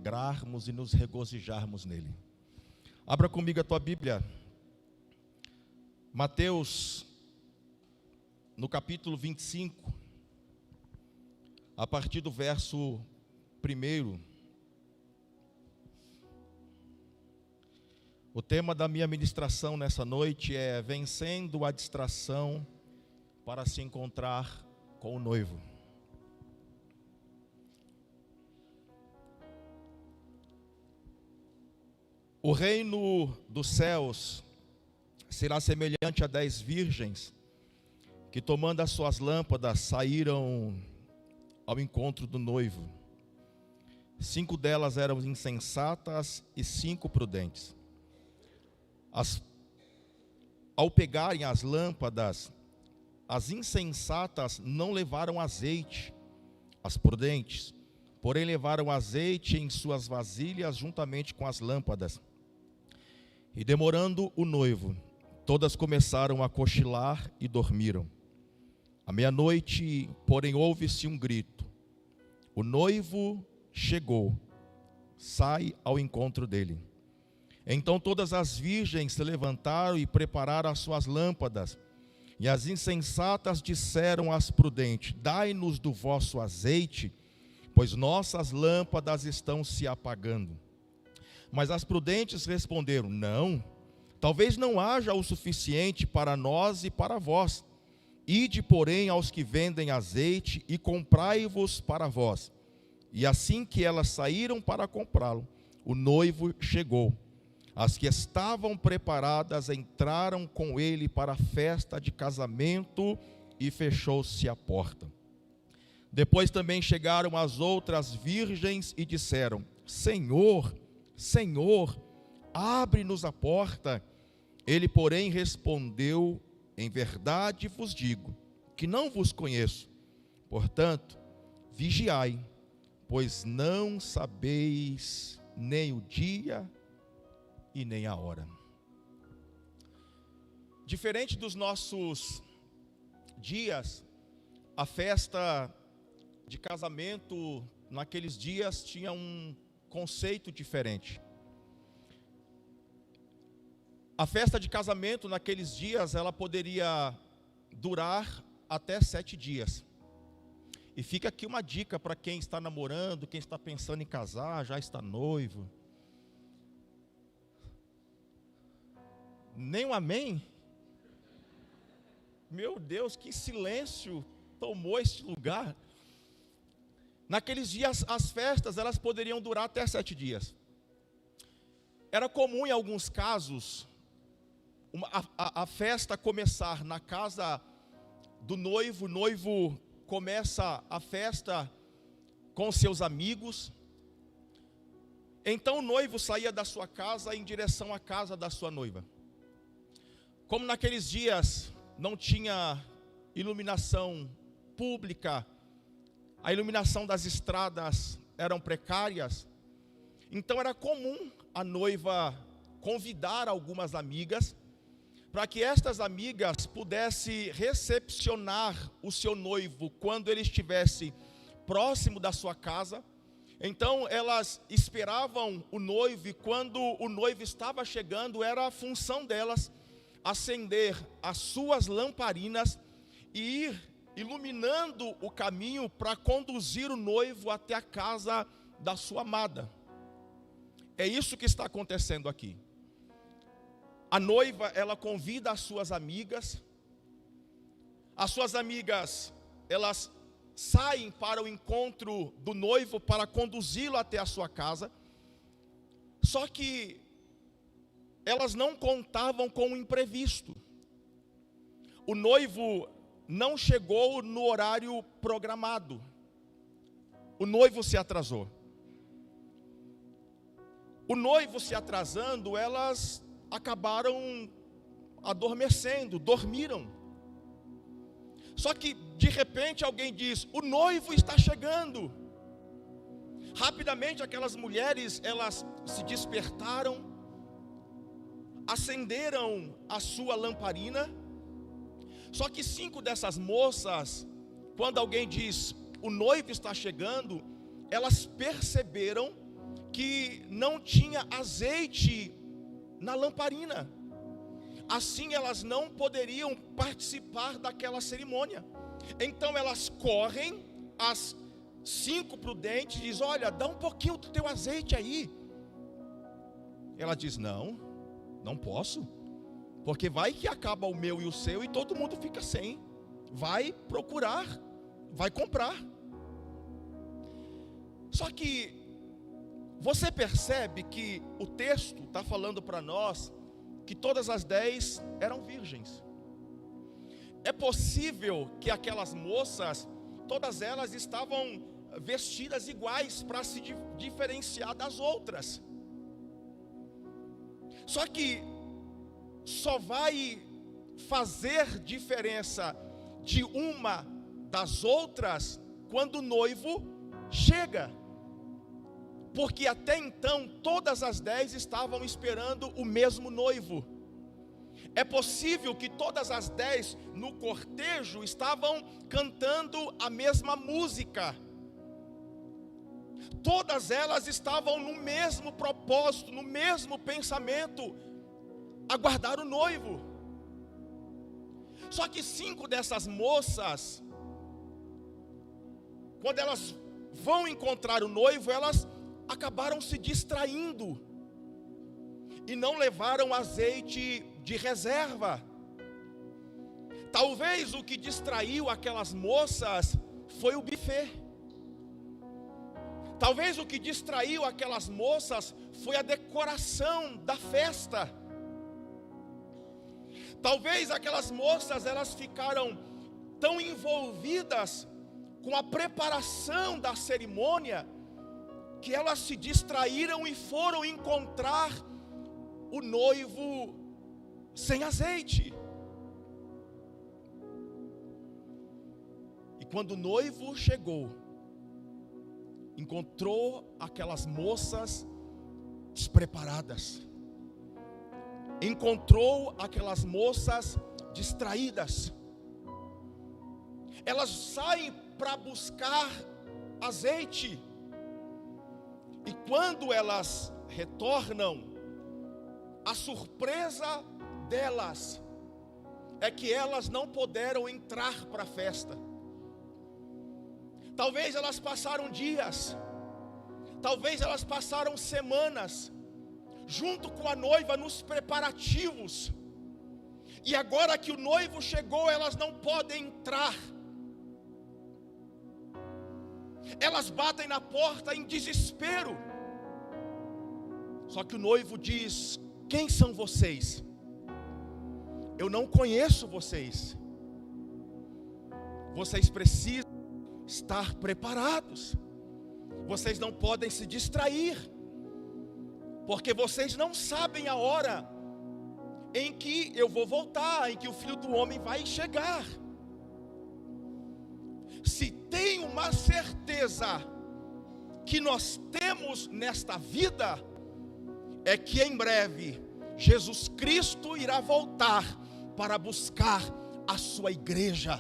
alegrarmos e nos regozijarmos nele. Abra comigo a tua Bíblia, Mateus, no capítulo 25, a partir do verso 1. O tema da minha ministração nessa noite é vencendo a distração para se encontrar com o noivo. O reino dos céus será semelhante a 10 virgens que, tomando as suas lâmpadas, saíram ao encontro do noivo. 5 delas eram insensatas e 5 prudentes. Ao pegarem as lâmpadas, as insensatas não levaram azeite, as prudentes, porém levaram azeite em suas vasilhas juntamente com as lâmpadas. E demorando o noivo, todas começaram a cochilar e dormiram. À meia-noite, porém, ouve-se um grito: o noivo chegou, sai ao encontro dele. Então todas as virgens se levantaram e prepararam as suas lâmpadas. E as insensatas disseram às prudentes: dai-nos do vosso azeite, pois nossas lâmpadas estão se apagando. Mas as prudentes responderam: não, talvez não haja o suficiente para nós e para vós. Ide, porém, aos que vendem azeite e comprai-vos para vós. E assim que elas saíram para comprá-lo, o noivo chegou. As que estavam preparadas entraram com ele para a festa de casamento e fechou-se a porta. Depois também chegaram as outras virgens e disseram: Senhor, Senhor, abre-nos a porta. Ele, porém, respondeu: em verdade vos digo que não vos conheço. Portanto, vigiai, pois não sabeis nem o dia e nem a hora. Diferente dos nossos dias, a festa de casamento naqueles dias tinha um conceito diferente. A festa de casamento naqueles dias, ela poderia durar até 7 dias. E fica aqui uma dica para quem está namorando, quem está pensando em casar, já está noivo. Nem um amém? Meu Deus, que silêncio tomou este lugar. Naqueles dias, as festas, elas poderiam durar até 7 dias. Era comum em alguns casos, a festa começar na casa do noivo. O noivo começa a festa com seus amigos. Então o noivo saía da sua casa em direção à casa da sua noiva. Como naqueles dias não tinha iluminação pública, a iluminação das estradas eram precárias, então era comum a noiva convidar algumas amigas, para que estas amigas pudessem recepcionar o seu noivo quando ele estivesse próximo da sua casa. Então elas esperavam o noivo, e quando o noivo estava chegando, era a função delas acender as suas lamparinas e ir iluminando o caminho para conduzir o noivo até a casa da sua amada. É isso que está acontecendo aqui. A noiva, ela convida as suas amigas, elas saem para o encontro do noivo para conduzi-lo até a sua casa. Só que elas não contavam com o imprevisto. O noivo não chegou no horário programado. O noivo se atrasou. O noivo se atrasando, elas acabaram adormecendo, dormiram. Só que de repente alguém diz: o noivo está chegando. Rapidamente aquelas mulheres, elas se despertaram, acenderam a sua lamparina. Só que 5 dessas moças, quando alguém diz: o noivo está chegando, elas perceberam que não tinha azeite na lamparina. Assim elas não poderiam participar daquela cerimônia. Então elas correm, as 5 prudentes, diz: olha, dá um pouquinho do teu azeite aí. Ela diz: não posso, porque vai que acaba o meu e o seu e todo mundo fica sem. Vai procurar, vai comprar. Só que você percebe que o texto está falando para nós que todas as 10 eram virgens. É possível que aquelas moças, todas elas estavam vestidas iguais para se diferenciar das outras. Só que só vai fazer diferença de uma das outras quando o noivo chega. Porque até então todas as 10 estavam esperando o mesmo noivo. É possível que todas as 10 no cortejo estavam cantando a mesma música. Todas elas estavam no mesmo propósito, no mesmo pensamento, aguardar o noivo. Só que 5 dessas moças, quando elas vão encontrar o noivo, elas acabaram se distraindo e não levaram azeite de reserva. Talvez o que distraiu aquelas moças foi o buffet. Talvez o que distraiu aquelas moças foi a decoração da festa. Talvez aquelas moças, elas ficaram tão envolvidas com a preparação da cerimônia que elas se distraíram e foram encontrar o noivo sem azeite. E quando o noivo chegou, encontrou aquelas moças despreparadas, encontrou aquelas moças distraídas. Elas saem para buscar azeite, e quando elas retornam, a surpresa delas é que elas não puderam entrar para a festa. Talvez elas passaram dias, talvez elas passaram semanas junto com a noiva nos preparativos, e agora que o noivo chegou, elas não podem entrar. Elas batem na porta em desespero. Só que o noivo diz: quem são vocês? Eu não conheço vocês. Vocês precisam estar preparados. Vocês não podem se distrair, porque vocês não sabem a hora em que eu vou voltar, em que o Filho do Homem vai chegar. Se tem uma certeza que nós temos nesta vida, é que em breve Jesus Cristo irá voltar para buscar a sua igreja.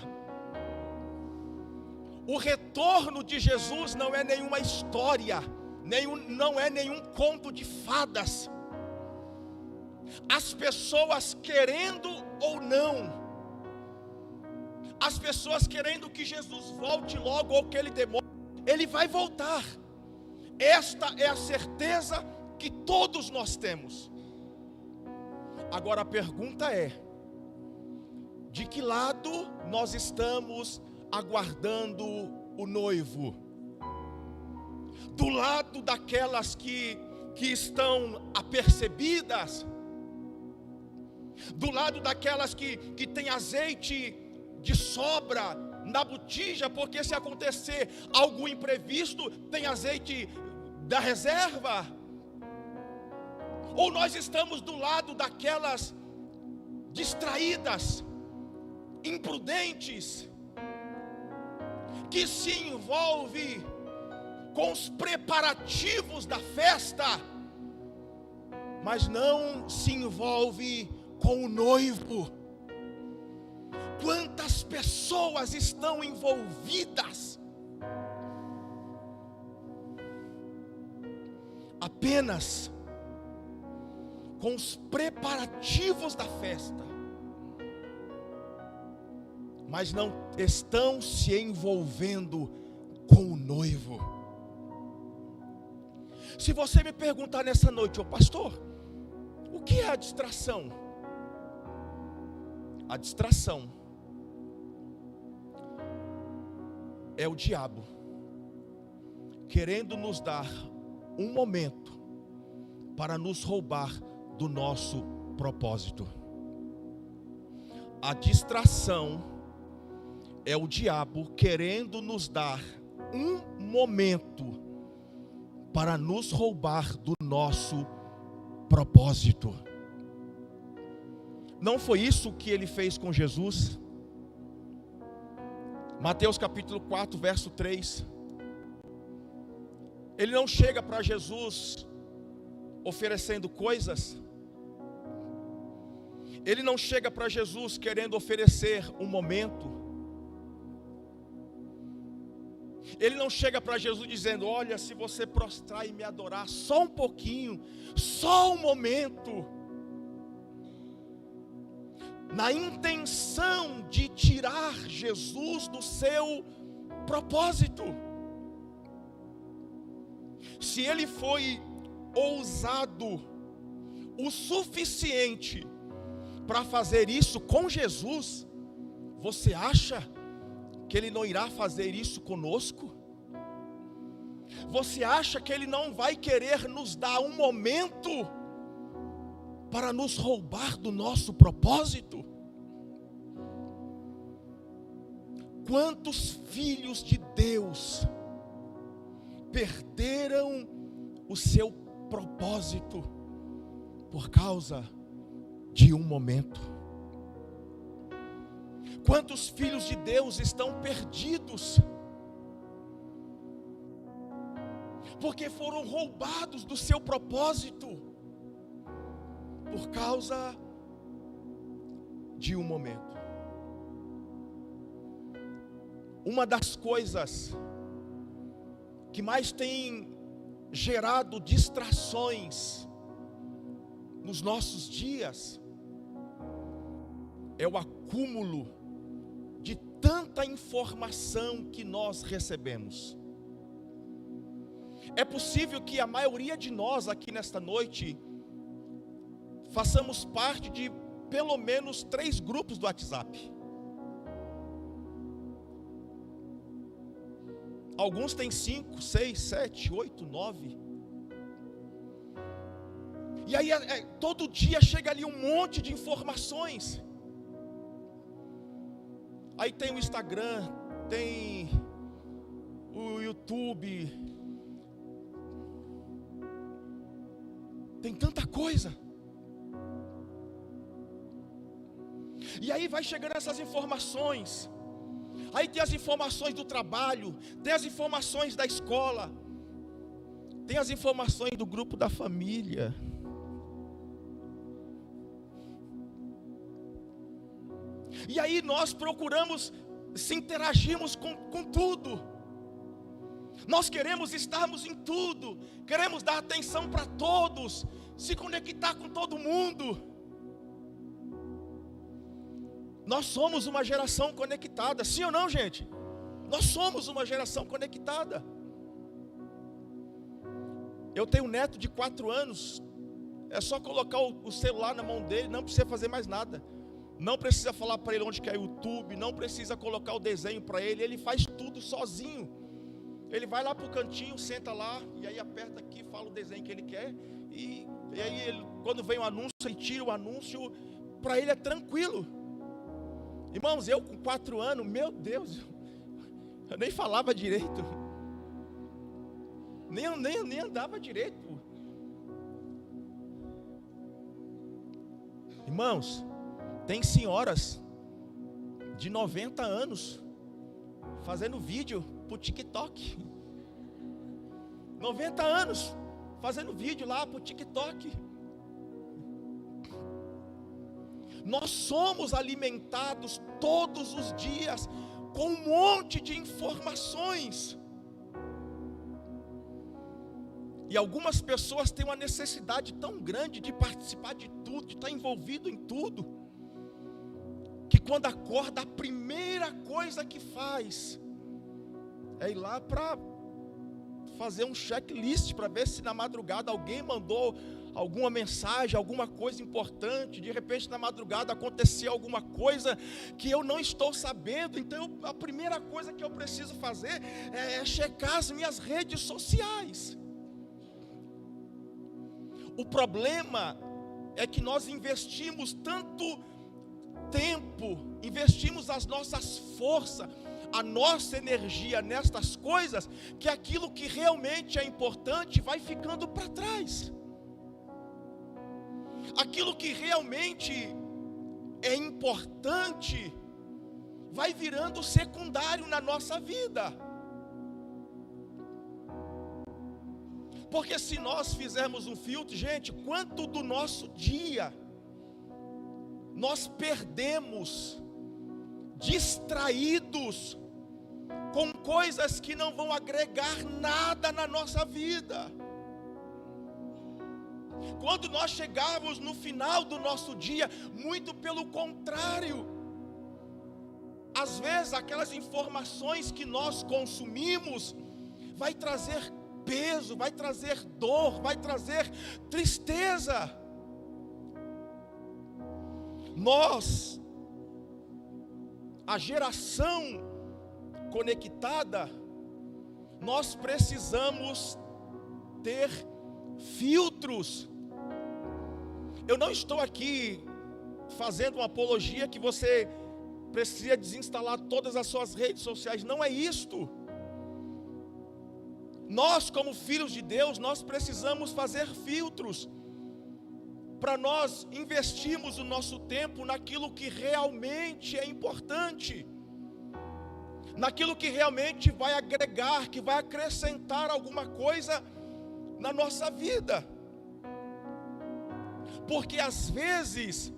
O retorno de Jesus não é nenhuma história, não é nenhum conto de fadas. As pessoas querendo ou não, as pessoas querendo que Jesus volte logo ou que ele demore, ele vai voltar. Esta é a certeza que todos nós temos. Agora a pergunta é: de que lado nós estamos aguardando o noivo? Do lado daquelas que estão apercebidas? Do lado daquelas que tem azeite de sobra na botija, porque se acontecer algo imprevisto, tem azeite da reserva? Ou nós estamos do lado daquelas distraídas, imprudentes, que se envolve com os preparativos da festa, mas não se envolve com o noivo? Quantas pessoas estão envolvidas, apenas com os preparativos da festa, mas não estão se envolvendo com o noivo. Se você me perguntar nessa noite, ô pastor, o que é a distração? A distração é o diabo querendo nos dar um momento para nos roubar do nosso propósito. A distração é o diabo querendo nos dar um momento para nos roubar do nosso propósito. Não foi isso que ele fez com Jesus? Mateus capítulo 4, verso 3. Ele não chega para Jesus oferecendo coisas. Ele não chega para Jesus querendo oferecer um momento. Ele não chega para Jesus dizendo: olha, se você prostrar e me adorar só um pouquinho, só um momento, na intenção de tirar Jesus do seu propósito. Se ele foi ousado o suficiente para fazer isso com Jesus, você acha que ele não irá fazer isso conosco? Você acha que ele não vai querer nos dar um momento para nos roubar do nosso propósito? Quantos filhos de Deus perderam o seu propósito por causa de um momento? Quantos filhos de Deus estão perdidos porque foram roubados do seu propósito por causa de um momento? Uma das coisas que mais tem gerado distrações nos nossos dias é o acúmulo de tanta informação que nós recebemos. É possível que a maioria de nós aqui nesta noite façamos parte de pelo menos 3 grupos do WhatsApp. Alguns têm 5, 6, 7, 8, 9. E aí todo dia chega ali um monte de informações. Aí tem o Instagram, tem o YouTube, tem tanta coisa. E aí vai chegando essas informações. Aí tem as informações do trabalho, tem as informações da escola, tem as informações do grupo da família. E aí nós procuramos se interagirmos com tudo. Nós queremos estarmos em tudo, queremos dar atenção para todos, se conectar com todo mundo. Nós somos uma geração conectada, sim ou não, gente? Nós somos uma geração conectada. Eu tenho um neto de 4 anos, é só colocar o celular na mão dele, não precisa fazer mais nada. Não precisa falar para ele onde que é o YouTube, não precisa colocar o desenho para ele, ele faz tudo sozinho. Ele vai lá para o cantinho, senta lá, e aí aperta aqui, fala o desenho que ele quer, e aí quando vem o anúncio, ele tira o anúncio, para ele é tranquilo. Irmãos, eu com 4 anos, meu Deus, eu nem falava direito, nem andava direito. Irmãos, tem senhoras de 90 anos fazendo vídeo para o TikTok. 90 anos fazendo vídeo lá para o TikTok. Nós somos alimentados todos os dias com um monte de informações. E algumas pessoas têm uma necessidade tão grande de participar de tudo, de estar envolvido em tudo, que quando acorda, a primeira coisa que faz é ir lá para fazer um checklist, para ver se na madrugada alguém mandou alguma mensagem, alguma coisa importante. De repente na madrugada aconteceu alguma coisa que eu não estou sabendo. Então a primeira coisa que eu preciso fazer é checar as minhas redes sociais. O problema é que nós investimos tanto tempo, investimos as nossas forças, a nossa energia nestas coisas, que aquilo que realmente é importante vai ficando para trás. Aquilo que realmente é importante vai virando secundário na nossa vida. Porque se nós fizermos um filtro, gente, quanto do nosso dia nós perdemos distraídos com coisas que não vão agregar nada na nossa vida. Quando nós chegarmos no final do nosso dia, muito pelo contrário, às vezes aquelas informações que nós consumimos vai trazer peso, vai trazer dor, vai trazer tristeza. Nós, a geração conectada, nós precisamos ter filtros. Eu não estou aqui fazendo uma apologia que você precisa desinstalar todas as suas redes sociais, não é isto. Nós, como filhos de Deus, nós precisamos fazer filtros para nós investirmos o nosso tempo naquilo que realmente é importante, naquilo que realmente vai agregar, que vai acrescentar alguma coisa na nossa vida. Porque às vezes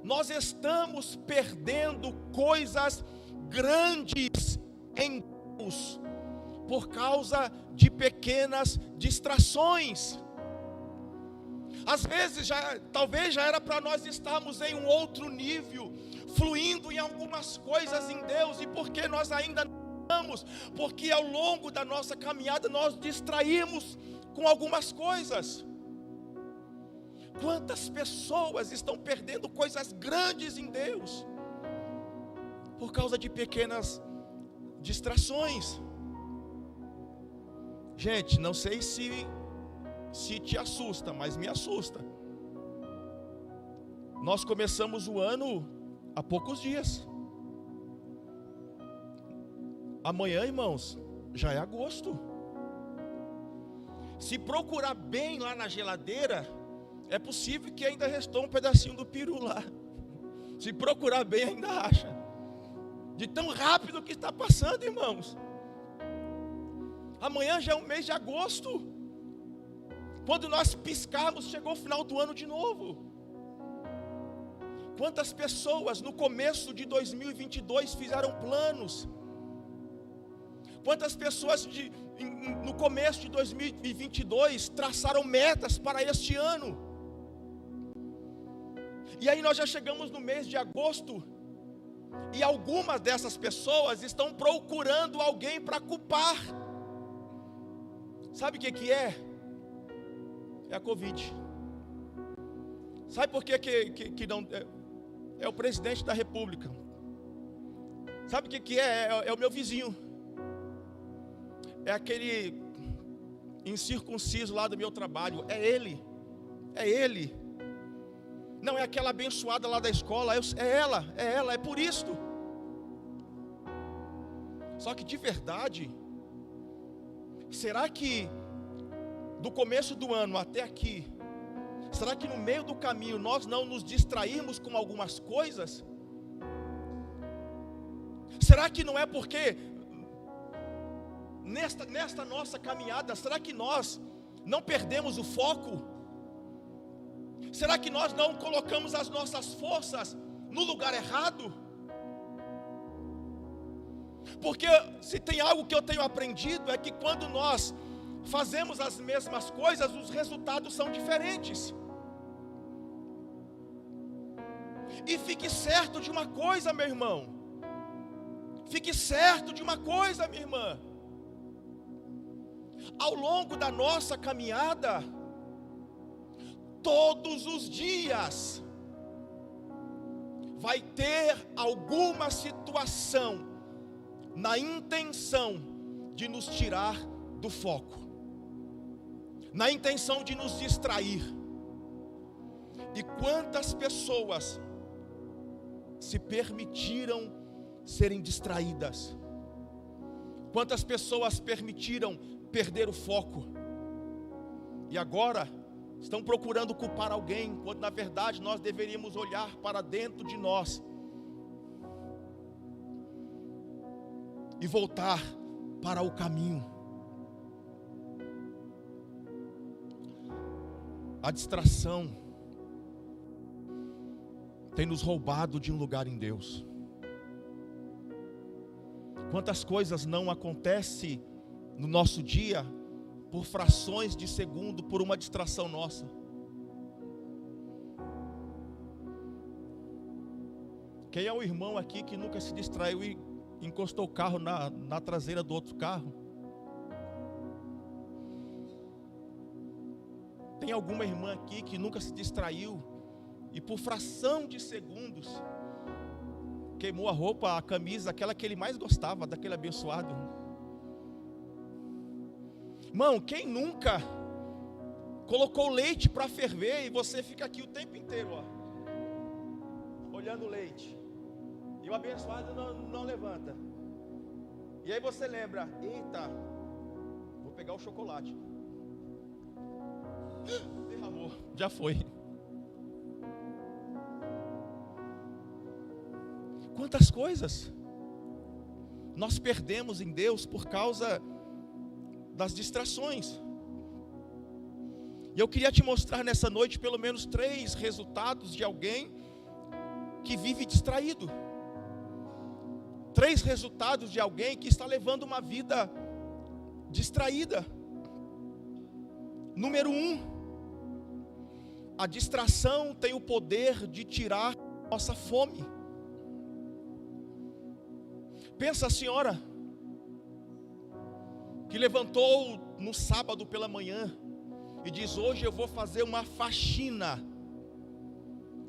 nós estamos perdendo coisas grandes em Deus por causa de pequenas distrações. Às vezes talvez já era para nós estarmos em um outro nível, fluindo em algumas coisas em Deus, e porque nós ainda não estamos, porque ao longo da nossa caminhada nós distraímos com algumas coisas. Quantas pessoas estão perdendo coisas grandes em Deus por causa de pequenas distrações? Gente, não sei se te assusta, mas me assusta. Nós começamos o ano há poucos dias. Amanhã, irmãos, já é agosto. Se procurar bem lá na geladeira, é possível que ainda restou um pedacinho do peru lá. Se procurar bem, ainda acha. De tão rápido que está passando, irmãos. Amanhã já é o mês de agosto. Quando nós piscarmos, chegou o final do ano de novo. Quantas pessoas no começo de 2022 fizeram planos? Quantas pessoas no começo de 2022 traçaram metas para este ano? E aí nós já chegamos no mês de agosto, e algumas dessas pessoas estão procurando alguém para culpar. Sabe o que é? É a Covid. Sabe por que não é o presidente da República? Sabe o que é? É o meu vizinho. É aquele incircunciso lá do meu trabalho. É ele. É ele. Não é aquela abençoada lá da escola. É ela. É por isto. Só que de verdade, será que do começo do ano até aqui, será que no meio do caminho nós não nos distraímos com algumas coisas? Será que não é porque nesta nossa caminhada, será que nós não perdemos o foco? Será que nós não colocamos as nossas forças no lugar errado? Porque se tem algo que eu tenho aprendido, é que quando nós fazemos as mesmas coisas, os resultados são diferentes. E fique certo de uma coisa, meu irmão. Fique certo de uma coisa, minha irmã. Ao longo da nossa caminhada, todos os dias, vai ter alguma situação na intenção de nos tirar do foco, na intenção de nos distrair. E quantas pessoas se permitiram serem distraídas? Quantas pessoas permitiram perder o foco? E agora estão procurando culpar alguém, quando na verdade nós deveríamos olhar para dentro de nós e voltar para o caminho. A distração tem nos roubado de um lugar em Deus. Quantas coisas não acontecem no nosso dia por frações de segundo, por uma distração nossa. Quem é o irmão aqui que nunca se distraiu e encostou o carro na traseira do outro carro? Tem alguma irmã aqui que nunca se distraiu e por fração de segundos queimou a roupa, a camisa, aquela que ele mais gostava, daquele abençoado? Irmão, quem nunca colocou leite para ferver e você fica aqui o tempo inteiro, ó, olhando o leite, e o abençoado não levanta, e aí você lembra: eita, vou pegar o chocolate. Derramou, já foi. Quantas coisas nós perdemos em Deus por causa das distrações. E eu queria te mostrar nessa noite pelo menos 3 resultados de alguém que vive distraído. 3 resultados de alguém que está levando uma vida distraída. Número 1, a distração tem o poder de tirar nossa fome. Pensa a senhora que levantou no sábado pela manhã e diz: hoje eu vou fazer uma faxina.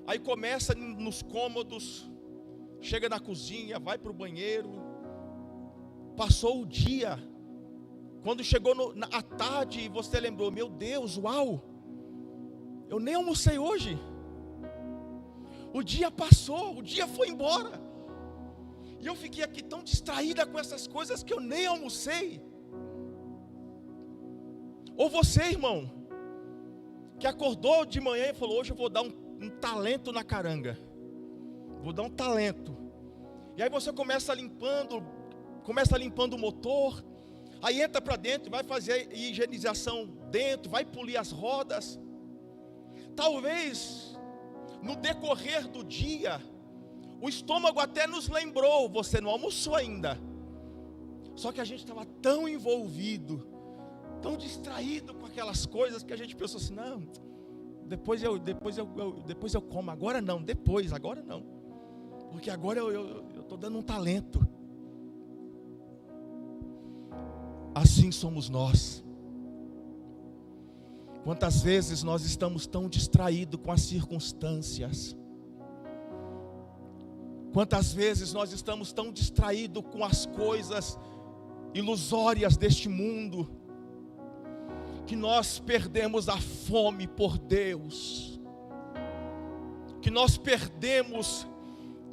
Aí começa nos cômodos, chega na cozinha, vai para o banheiro, passou o dia. Quando chegou à tarde, você lembrou: meu Deus, uau, eu nem almocei hoje. O dia passou, o dia foi embora, e eu fiquei aqui tão distraída com essas coisas que eu nem almocei. Ou você, irmão, que acordou de manhã e falou: hoje eu vou dar um talento na caranga, vou dar um talento. E aí você começa limpando o motor, aí entra para dentro, vai fazer higienização dentro, vai polir as rodas. Talvez no decorrer do dia o estômago até nos lembrou: você não almoçou ainda. Só que a gente estava tão envolvido, tão distraído com aquelas coisas, que a gente pensou assim: não, depois eu como, agora não, agora não, porque agora eu estou dando um talento. Assim somos nós. Quantas vezes nós estamos tão distraídos com as circunstâncias, quantas vezes nós estamos tão distraídos com as coisas ilusórias deste mundo, que nós perdemos a fome por Deus, que nós perdemos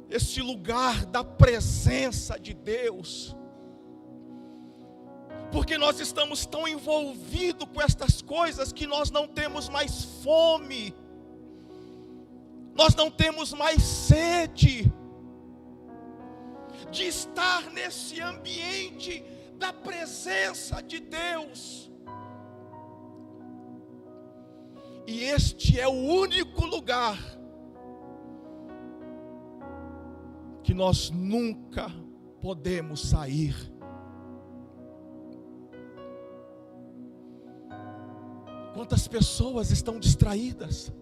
esse lugar da presença de Deus, porque nós estamos tão envolvidos com estas coisas que nós não temos mais fome, nós não temos mais sede de estar nesse ambiente da presença de Deus. E este é o único lugar que nós nunca podemos sair. Quantas pessoas estão distraídas?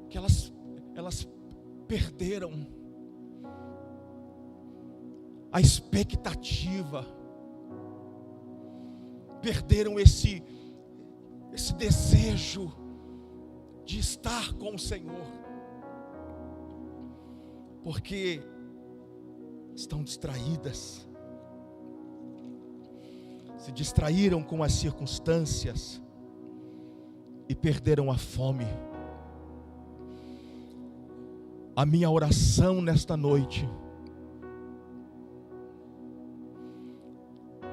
Que elas perderam a expectativa, perderam esse desejo de estar com o Senhor, porque estão distraídas, se distraíram com as circunstâncias e perderam a fome. A minha oração nesta noite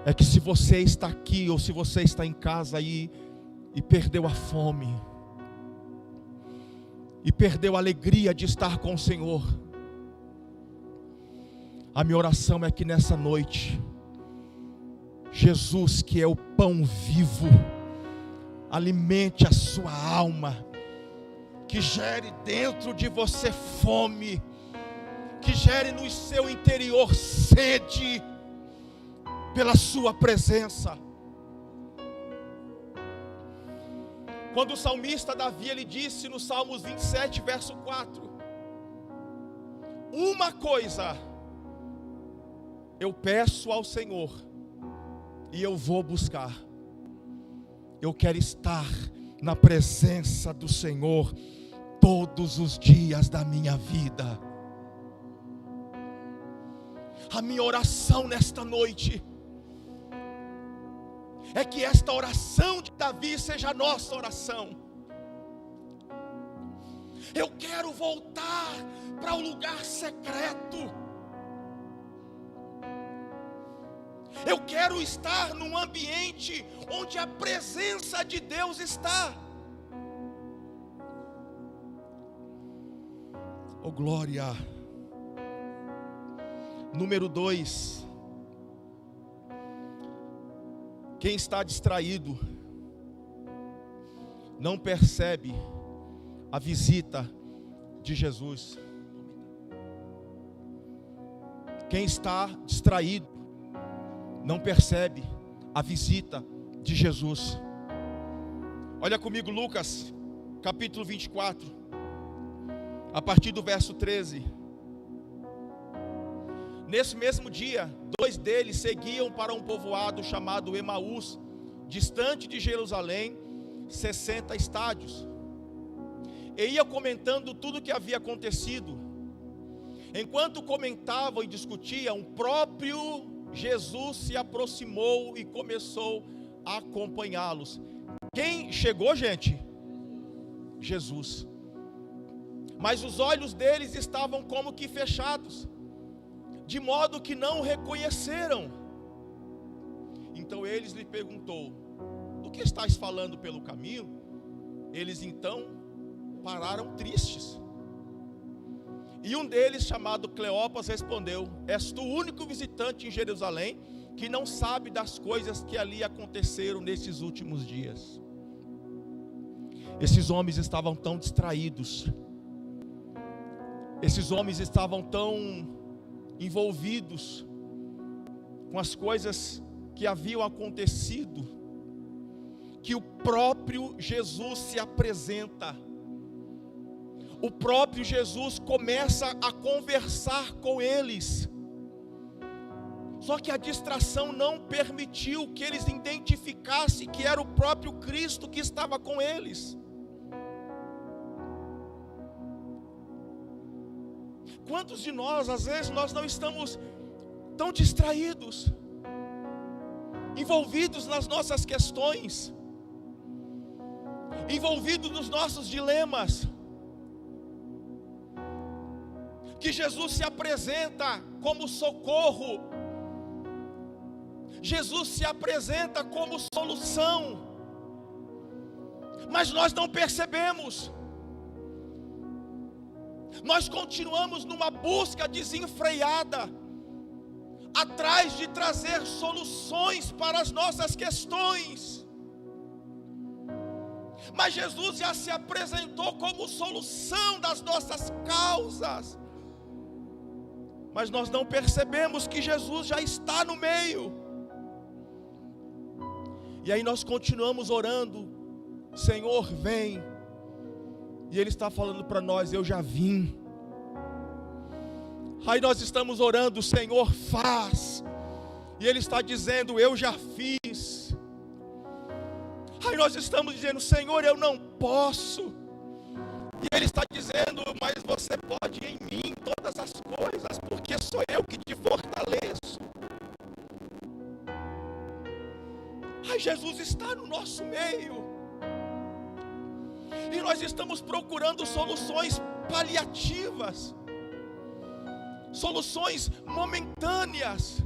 é que, se você está aqui ou se você está em casa aí e perdeu a fome, e perdeu a alegria de estar com o Senhor, a minha oração é que nessa noite, Jesus, que é o pão vivo, alimente a sua alma, que gere dentro de você fome, que gere no seu interior sede pela sua presença. Quando o salmista Davi, ele disse no Salmos 27, verso 4: uma coisa eu peço ao Senhor e eu vou buscar. Eu quero estar na presença do Senhor todos os dias da minha vida. A minha oração nesta noite é que esta oração de Davi seja a nossa oração. Eu quero voltar para o lugar secreto. Eu quero estar num ambiente onde a presença de Deus está. Oh, glória. Número 2. Quem está distraído não percebe a visita de Jesus. Quem está distraído não percebe a visita de Jesus. Olha comigo Lucas, capítulo 24, a partir do verso 13. Nesse mesmo dia, 2 deles seguiam para um povoado chamado Emaús, distante de Jerusalém, 60 estádios. E ia comentando tudo o que havia acontecido. Enquanto comentavam e discutiam, o próprio Jesus se aproximou e começou a acompanhá-los. Quem chegou, gente? Jesus. Mas os olhos deles estavam como que fechados, de modo que não o reconheceram. Então eles lhe perguntou: do que estás falando pelo caminho? Eles então pararam tristes. E um deles, chamado Cleopas, respondeu: és tu o único visitante em Jerusalém que não sabe das coisas que ali aconteceram nesses últimos dias. Esses homens estavam tão distraídos, esses homens estavam tão envolvidos com as coisas que haviam acontecido, que o próprio Jesus se apresenta. O próprio Jesus começa a conversar com eles. Só que a distração não permitiu que eles identificassem que era o próprio Cristo que estava com eles. Quantos de nós, às vezes, nós não estamos tão distraídos, envolvidos nas nossas questões, envolvidos nos nossos dilemas, que Jesus se apresenta como socorro, Jesus se apresenta como solução, mas nós não percebemos. Nós continuamos numa busca desenfreada, atrás de trazer soluções para as nossas questões. Mas Jesus já se apresentou como solução das nossas causas. mas nós não percebemos que Jesus já está no meio. E aí nós continuamos orando: Senhor, vem. E Ele está falando para nós: eu já vim. Aí nós estamos orando: Senhor, faz. E Ele está dizendo: eu já fiz. Aí nós estamos dizendo: Senhor, eu não posso. E Ele está dizendo: mas você pode em mim todas as coisas, porque sou eu que te fortaleço. Aí Jesus está no nosso meio. E nós estamos procurando soluções paliativas, soluções momentâneas.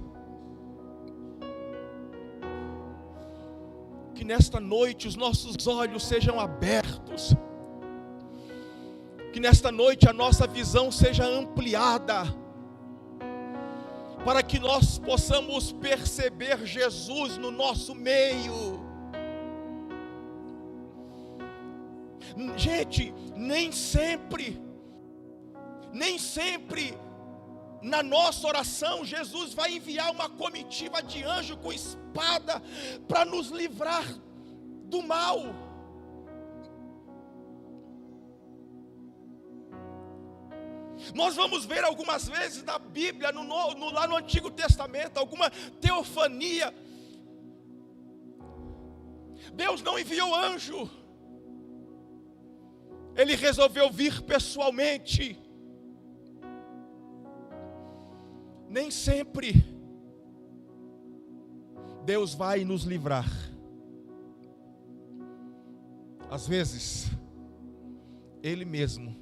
Que nesta noite os nossos olhos sejam abertos, que nesta noite a nossa visão seja ampliada, para que nós possamos perceber Jesus no nosso meio. Gente, nem sempre na nossa oração Jesus vai enviar uma comitiva de anjo com espada para nos livrar do mal. Nós vamos ver algumas vezes na Bíblia, lá no Antigo Testamento, alguma teofania. Deus não enviou anjo, Ele resolveu vir pessoalmente. Nem sempre Deus vai nos livrar. Às vezes Ele mesmo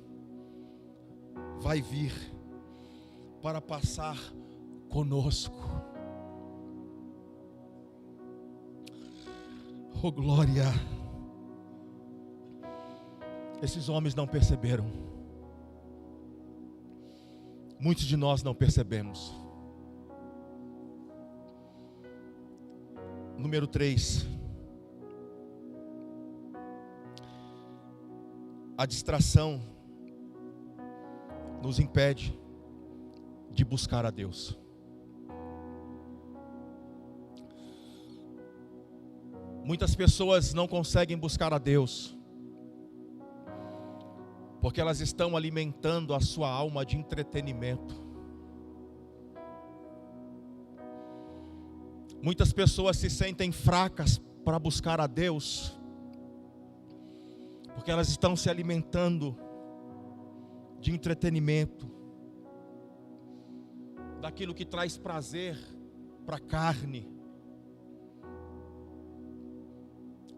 vai vir para passar conosco. Oh glória! Esses homens não perceberam. Muitos de nós não percebemos. Número 3. A distração nos impede de buscar a Deus. Muitas pessoas não conseguem buscar a Deus porque elas estão alimentando a sua alma de entretenimento. Muitas pessoas se sentem fracas para buscar a Deus porque elas estão se alimentando de entretenimento, daquilo que traz prazer para a carne.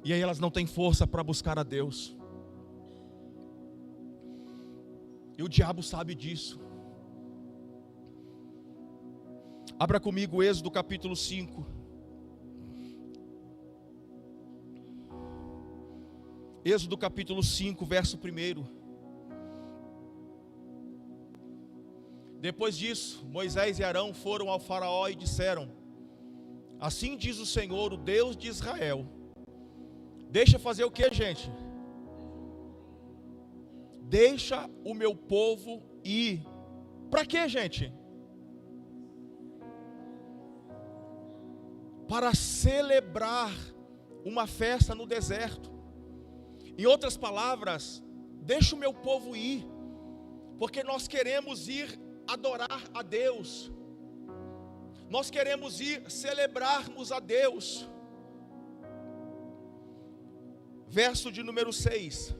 E aí elas não têm força para buscar a Deus. E o diabo sabe disso. Abra comigo Êxodo capítulo 5. Êxodo capítulo 5, verso 1. Depois disso, Moisés e Arão foram ao faraó e disseram: assim diz o Senhor, o Deus de Israel. Deixa fazer o que, gente? Deixa o meu povo ir. Para quê, gente? Para celebrar uma festa no deserto. Em outras palavras, deixa o meu povo ir, porque nós queremos ir adorar a Deus. Nós queremos ir celebrarmos a Deus. Verso de número 6.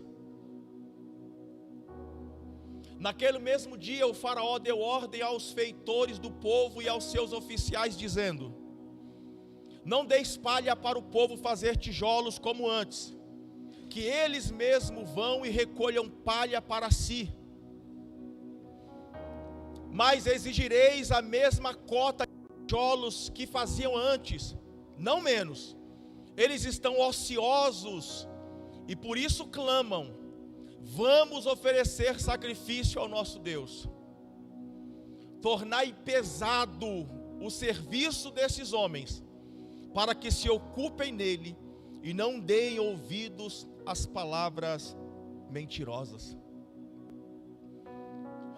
Naquele mesmo dia o faraó deu ordem aos feitores do povo e aos seus oficiais, dizendo: não deis palha para o povo fazer tijolos como antes, que eles mesmos vão e recolham palha para si. Mas exigireis a mesma cota de tijolos que faziam antes, não menos. Eles estão ociosos e por isso clamam: vamos oferecer sacrifício ao nosso Deus. Tornai pesado o serviço desses homens, para que se ocupem nele e não deem ouvidos às palavras mentirosas.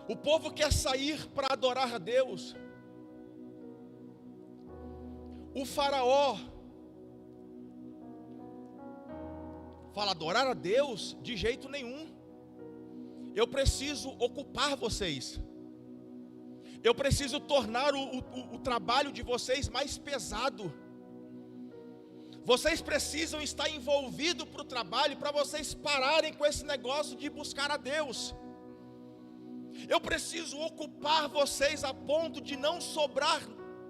O povo quer sair para adorar a Deus. O faraó fala: adorar a Deus? De jeito nenhum. Eu preciso ocupar vocês. Eu preciso tornar o trabalho de vocês mais pesado. Vocês precisam estar envolvidos para o trabalho, para vocês pararem com esse negócio de buscar a Deus. Eu preciso ocupar vocês a ponto de não sobrar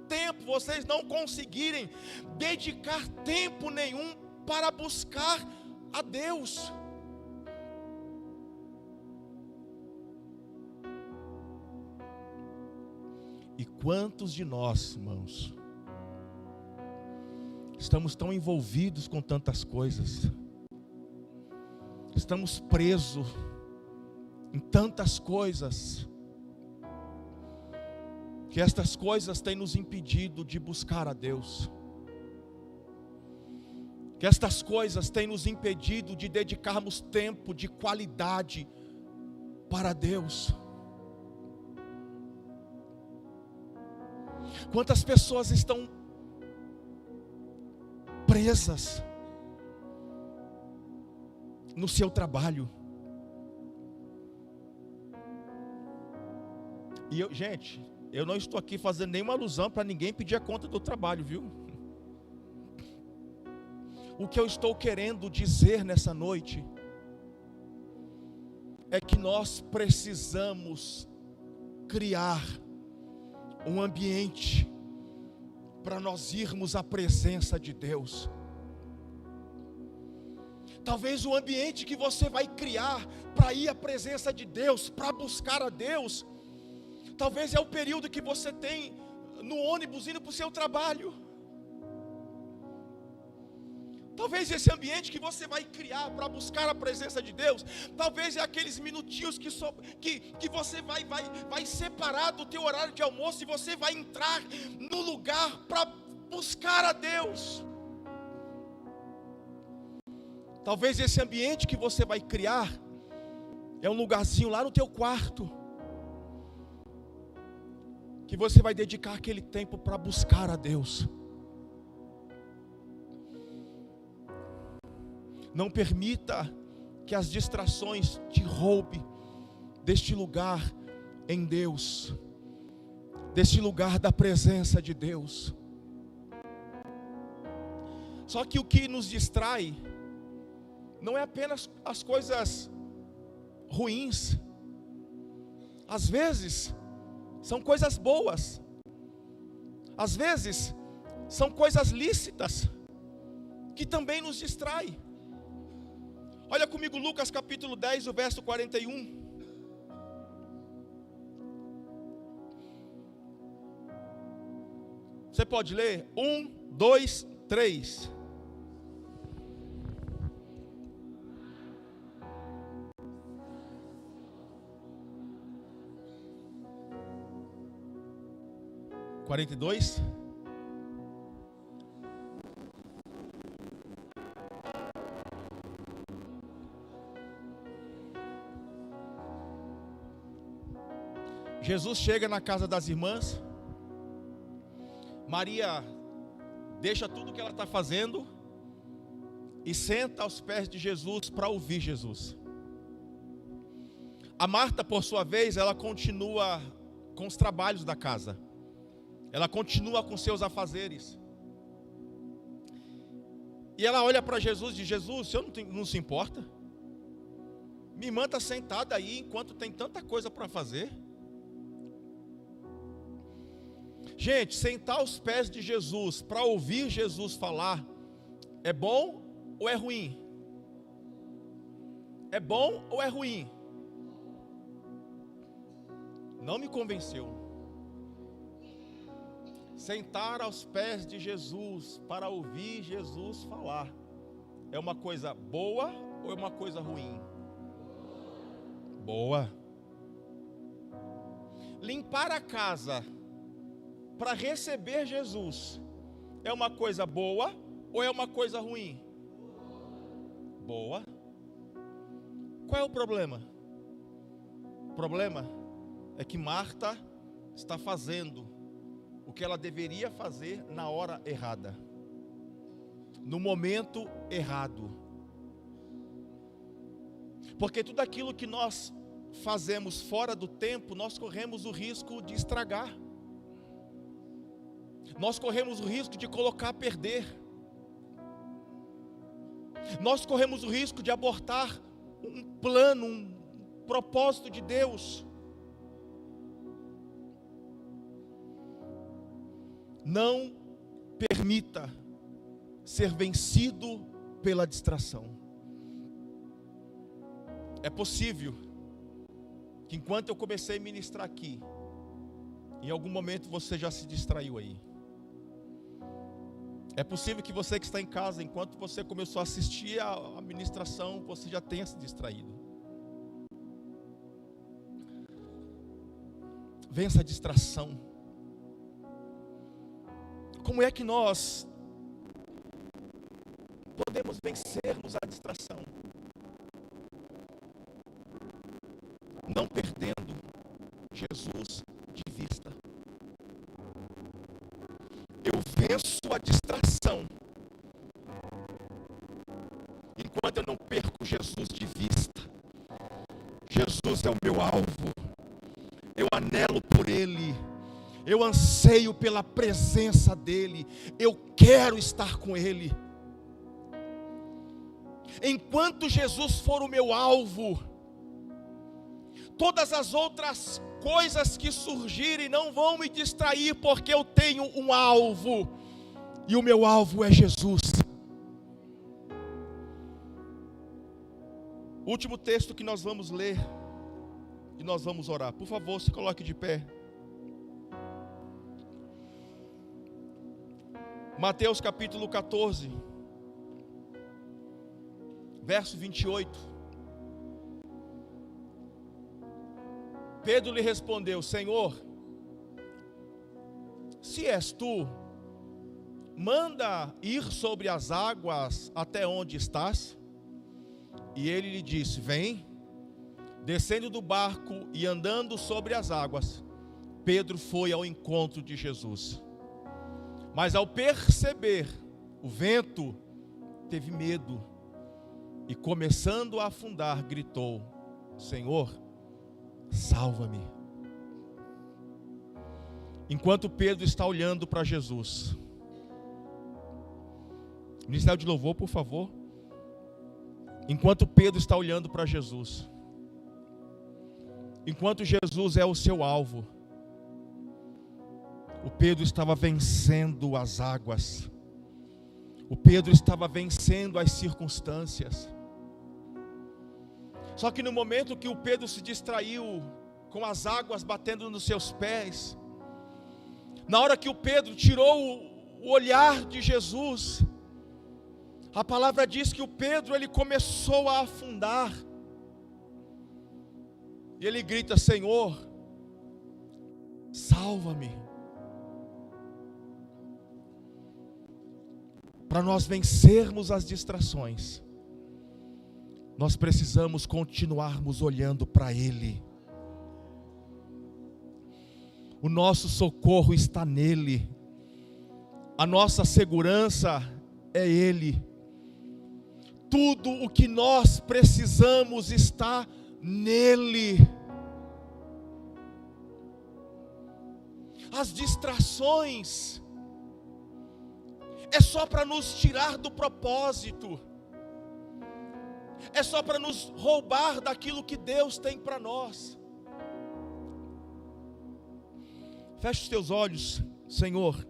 tempo, vocês não conseguirem dedicar tempo nenhum para buscar a Deus. E quantos de nós, irmãos, estamos tão envolvidos com tantas coisas, estamos presos em tantas coisas, que estas coisas têm nos impedido de buscar a Deus, que estas coisas têm nos impedido de dedicarmos tempo de qualidade para Deus. Quantas pessoas estão presas no seu trabalho? E gente, eu não estou aqui fazendo nenhuma alusão para ninguém pedir a conta do trabalho, viu? O que eu estou querendo dizer nessa noite é que nós precisamos criar um ambiente para nós irmos à presença de Deus. Talvez o ambiente que você vai criar para ir à presença de Deus, para buscar a Deus, talvez é o período que você tem no ônibus indo para o seu trabalho. Talvez esse ambiente que você vai criar para buscar a presença de Deus, talvez é aqueles minutinhos que você vai separar do teu horário de almoço e você vai entrar no lugar para buscar a Deus. Talvez esse ambiente que você vai criar é um lugarzinho lá no teu quarto, que você vai dedicar aquele tempo para buscar a Deus. Não permita que as distrações te roubem deste lugar em Deus, deste lugar da presença de Deus. Só que o que nos distrai não é apenas as coisas ruins. Às vezes são coisas boas, às vezes são coisas lícitas que também nos distraem. Olha comigo Lucas capítulo 10, o verso 41. Você pode ler? 1, 2, 3. (42) Jesus chega na casa das irmãs. Maria deixa tudo que ela está fazendo e senta aos pés de Jesus para ouvir Jesus. A Marta, por sua vez, ela continua com os trabalhos da casa. Ela continua com seus afazeres. E ela olha para Jesus e diz: Jesus, o senhor não se importa? Minha irmã está sentada aí enquanto tem tanta coisa para fazer. Gente, sentar aos pés de Jesus para ouvir Jesus falar é bom ou é ruim? É bom ou é ruim? Não me convenceu. Sentar aos pés de Jesus para ouvir Jesus falar é uma coisa boa ou é uma coisa ruim? Boa. Limpar a casa para receber Jesus é uma coisa boa ou é uma coisa ruim? Boa. Qual é o problema? O problema é que Marta está fazendo o que ela deveria fazer na hora errada, no momento errado. Porque tudo aquilo que nós fazemos fora do tempo, nós corremos o risco de estragar. Nós corremos o risco de colocar a perder. Nós corremos o risco de abortar um plano, um propósito de Deus. Não permita ser vencido pela distração. É possível que enquanto eu comecei a ministrar aqui, em algum momento você já se distraiu aí. É possível que você que está em casa, enquanto você começou a assistir a ministração, você já tenha se distraído. Vença a distração. Como é que nós podemos vencermos a distração? Não perdendo Jesus de vista. Eu venço a distração enquanto eu não perco Jesus de vista. Jesus é o meu alvo. Eu anelo por Ele. Eu anseio pela presença dEle. Eu quero estar com Ele. Enquanto Jesus for o meu alvo, todas as outras coisas que surgirem não vão me distrair, porque eu tenho um alvo, e o meu alvo é Jesus. O último texto que nós vamos ler, e nós vamos orar. Por favor, se coloque de pé. Mateus capítulo 14, verso 28. Pedro lhe respondeu: Senhor, se és tu, manda ir sobre as águas até onde estás. E ele lhe disse: vem. Descendo do barco e andando sobre as águas, Pedro foi ao encontro de Jesus. Mas ao perceber o vento, teve medo e, começando a afundar, gritou: Senhor, salva-me. Enquanto Pedro está olhando para Jesus, Ministério de Louvor, por favor. Enquanto Pedro está olhando para Jesus, enquanto Jesus é o seu alvo, o Pedro estava vencendo as águas. O Pedro estava vencendo as circunstâncias. Só que no momento que o Pedro se distraiu com as águas batendo nos seus pés, na hora que o Pedro tirou o olhar de Jesus, a palavra diz que o Pedro ele começou a afundar. E ele grita: Senhor, salva-me. Para nós vencermos as distrações, nós precisamos continuarmos olhando para Ele. O nosso socorro está nele. A nossa segurança é Ele. Tudo o que nós precisamos está nele. As distrações é só para nos tirar do propósito. É só para nos roubar daquilo que Deus tem para nós. Feche os teus olhos, Senhor.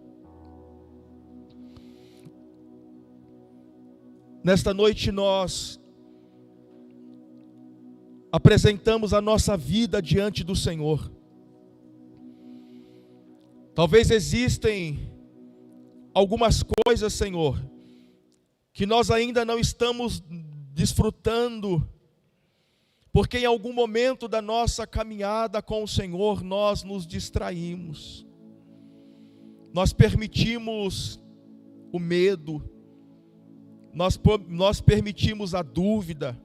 Nesta noite nós apresentamos a nossa vida diante do Senhor. Talvez existem algumas coisas, Senhor, que nós ainda não estamos desfrutando, porque em algum momento da nossa caminhada com o Senhor, nós nos distraímos. Nós permitimos o medo, nós permitimos a dúvida,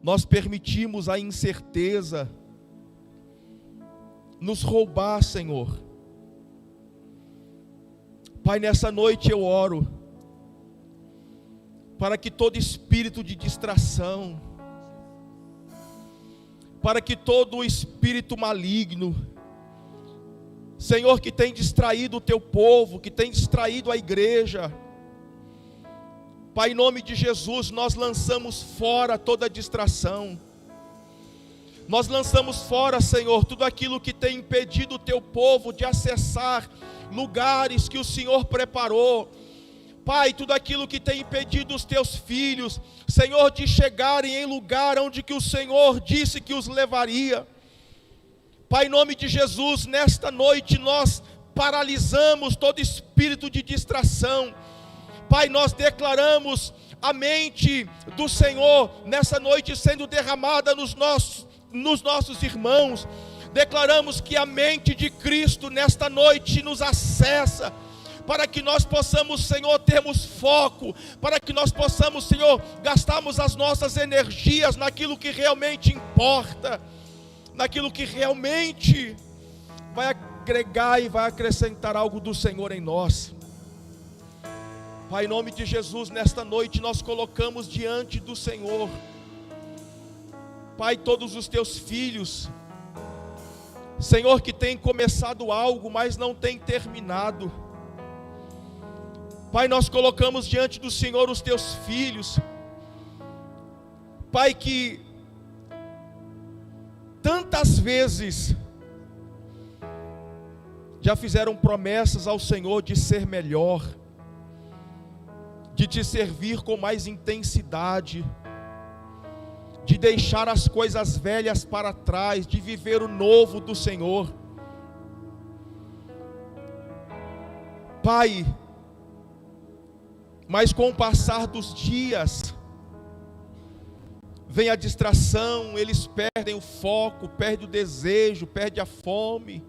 nós permitimos a incerteza, nos roubar, Senhor. Pai, nessa noite eu oro para que todo espírito de distração, para que todo espírito maligno, Senhor, que tem distraído o teu povo, que tem distraído a igreja, Pai, em nome de Jesus, nós lançamos fora toda distração. Nós lançamos fora, Senhor, tudo aquilo que tem impedido o teu povo de acessar lugares que o Senhor preparou. Pai, tudo aquilo que tem impedido os teus filhos, Senhor, de chegarem em lugar onde que o Senhor disse que os levaria. Pai, em nome de Jesus, nesta noite nós paralisamos todo espírito de distração. Pai, nós declaramos a mente do Senhor nessa noite sendo derramada nos nossos irmãos. Declaramos que a mente de Cristo nesta noite nos acessa, para que nós possamos, Senhor, termos foco, para que nós possamos, Senhor, gastarmos as nossas energias naquilo que realmente importa, naquilo que realmente vai agregar e vai acrescentar algo do Senhor em nós. Pai, em nome de Jesus, nesta noite nós colocamos diante do Senhor, Pai, todos os teus filhos, Senhor, que tem começado algo, mas não tem terminado. Pai, nós colocamos diante do Senhor os teus filhos, Pai, que tantas vezes já fizeram promessas ao Senhor de ser melhor, de te servir com mais intensidade, de deixar as coisas velhas para trás, de viver o novo do Senhor. Pai, mas com o passar dos dias, vem a distração, eles perdem o foco, perdem o desejo, perdem a fome.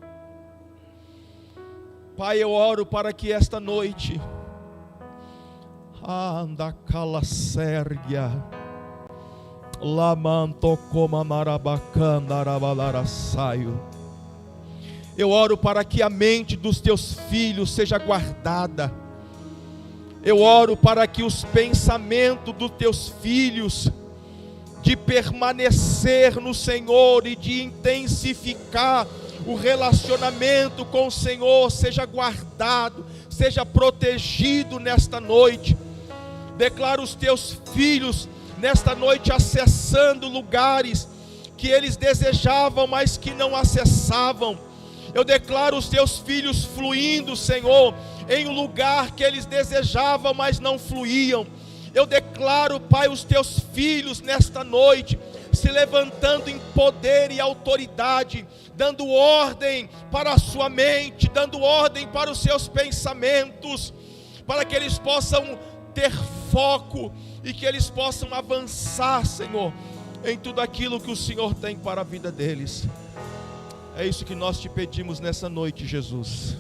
Pai, eu oro para que esta noite, anda cala sérgia, lamanto coma marabacanda arabalara saio. Eu oro para que a mente dos teus filhos seja guardada. Eu oro para que os pensamentos dos teus filhos de permanecer no Senhor e de intensificar o relacionamento com o Senhor seja guardado, seja protegido nesta noite. Declaro os teus filhos nesta noite acessando lugares que eles desejavam, mas que não acessavam. Eu declaro os teus filhos fluindo, Senhor, em um lugar que eles desejavam, mas não fluíam. Eu declaro, Pai, os teus filhos nesta noite se levantando em poder e autoridade, dando ordem para a sua mente, dando ordem para os seus pensamentos, para que eles possam ter foco e que eles possam avançar, Senhor, em tudo aquilo que o Senhor tem para a vida deles. É isso que nós te pedimos nessa noite, Jesus.